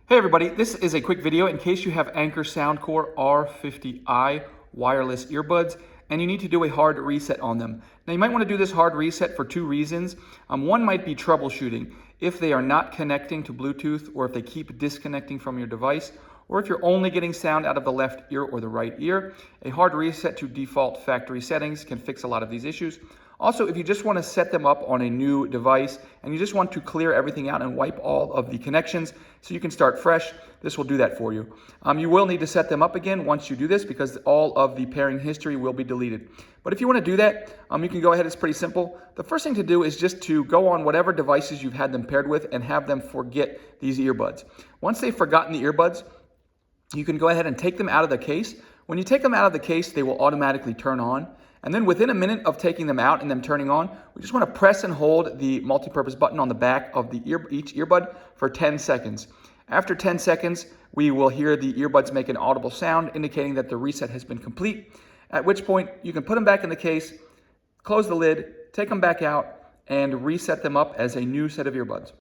Hey everybody, this is a quick video in case you have Anker Soundcore R50i wireless earbuds and you need to do a hard reset on them. Now you might want to do this hard reset for two reasons. One might be troubleshooting. If they are not connecting to Bluetooth or if they keep disconnecting from your device, or if you're only getting sound out of the left ear or the right ear, a hard reset to default factory settings can fix a lot of these issues. Also, if you just want to set them up on a new device and you just want to clear everything out and wipe all of the connections so you can start fresh, this will do that for you. You will need to set them up again once you do this because all of the pairing history will be deleted. But if you want to do that, you can go ahead. It's pretty simple. The first thing to do is just to go on whatever devices you've had them paired with and have them forget these earbuds. Once they've forgotten the earbuds, you can go ahead and take them out of the case. When you take them out of the case, they will automatically turn on. And then within a minute of taking them out and them turning on, we just want to press and hold the multi-purpose button on the back of the each earbud for 10 seconds. After 10 seconds, we will hear the earbuds make an audible sound indicating that the reset has been complete, at which point you can put them back in the case, close the lid, take them back out, and reset them up as a new set of earbuds.